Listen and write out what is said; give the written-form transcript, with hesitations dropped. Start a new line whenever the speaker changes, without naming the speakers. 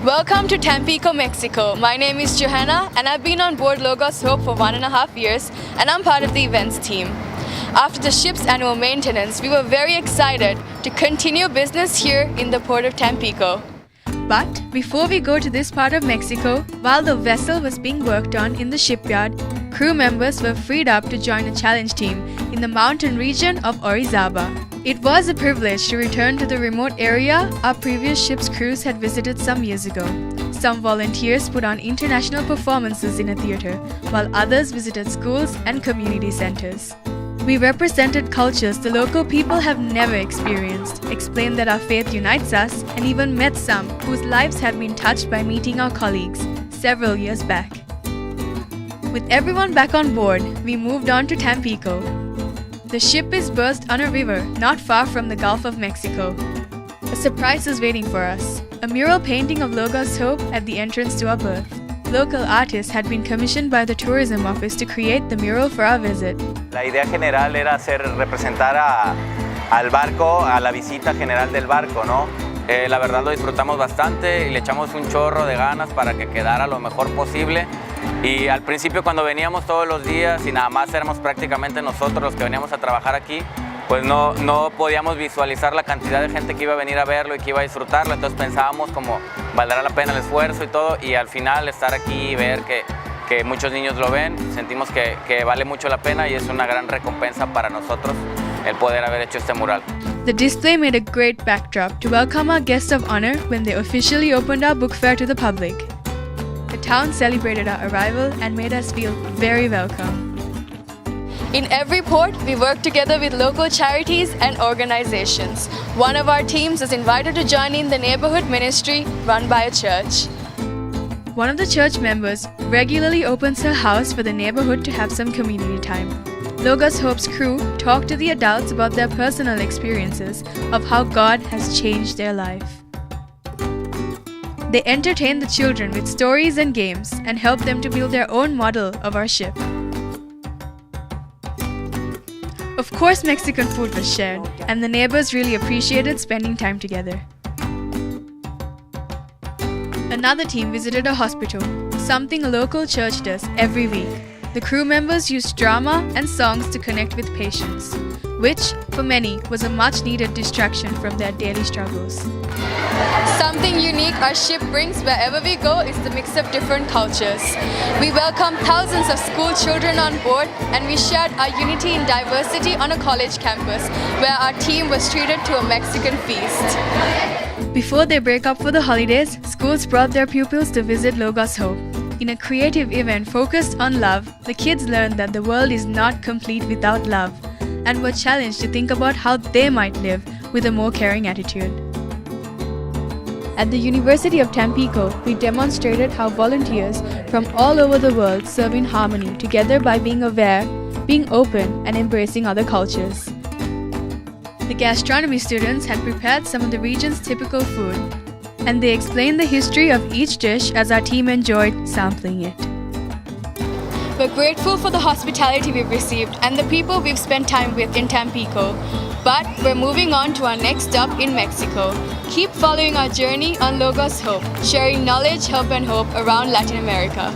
Welcome to Tampico, Mexico. My name is Johanna and I've been on board Logos Hope for 1.5 years and I'm part of the events team. After the ship's annual maintenance, we were very excited to continue business here in the port of Tampico. But before we go to this part of Mexico, while the vessel was being worked on in the shipyard, crew members were freed up to join a challenge team in the mountain region of Orizaba. It was a privilege to return to the remote area our previous ship's crews had visited some years ago. Some volunteers put on international performances in a theater, while others visited schools and community centers. We represented cultures the local people have never experienced, explained that our faith unites us, and even met some whose lives have been touched by meeting our colleagues several years back. With everyone back on board, we moved on to Tampico. The ship is berthed on a river not far from the Gulf of Mexico. A surprise is waiting for us, a mural painting of Logos Hope at the entrance to our berth. Local artists had been commissioned by the tourism office to create the mural for our visit.
La idea general era representar al barco, a la visita general del barco, ¿no? La verdad lo disfrutamos bastante y le echamos un chorro de ganas para que quedara lo mejor posible. Y al principio cuando veníamos todos los días y nada más éramos prácticamente nosotros los que veníamos a trabajar aquí, pues no podíamos visualizar la cantidad de gente que iba a venir a verlo y que iba a disfrutarlo, entonces pensábamos como valdrá la pena el esfuerzo y todo, y al final estar aquí y ver que muchos niños lo ven, sentimos que vale mucho la pena y es una gran recompensa para nosotros el poder haber hecho este mural.
The display made a great backdrop to welcome our guests of honor when they officially opened our book fair to the public. The town celebrated our arrival and made us feel very welcome. In every port, we work together with local charities and organizations. One of our teams is invited to join in the neighborhood ministry run by a church. One of the church members regularly opens her house for the neighborhood to have some community time. Logos Hope's crew talk to the adults about their personal experiences of how God has changed their life. They entertain the children with stories and games and help them to build their own model of our ship. Of course, Mexican food was shared, and the neighbors really appreciated spending time together. Another team visited a hospital, something a local church does every week. The crew members used drama and songs to connect with patients, which, for many, was a much-needed distraction from their daily struggles. Something unique our ship brings wherever we go is the mix of different cultures. We welcomed thousands of school children on board and we shared our unity in diversity on a college campus where our team was treated to a Mexican feast. Before they break up for the holidays, schools brought their pupils to visit Logos Hope. In a creative event focused on love, the kids learned that the world is not complete without love and were challenged to think about how they might live with a more caring attitude. At the University of Tampico, we demonstrated how volunteers from all over the world serve in harmony together by being aware, being open, and embracing other cultures. The gastronomy students had prepared some of the region's typical food, and they explained the history of each dish as our team enjoyed sampling it. We're grateful for the hospitality we've received and the people we've spent time with in Tampico. But we're moving on to our next stop in Mexico. Keep following our journey on Logos Hope, sharing knowledge, help, and hope around Latin America.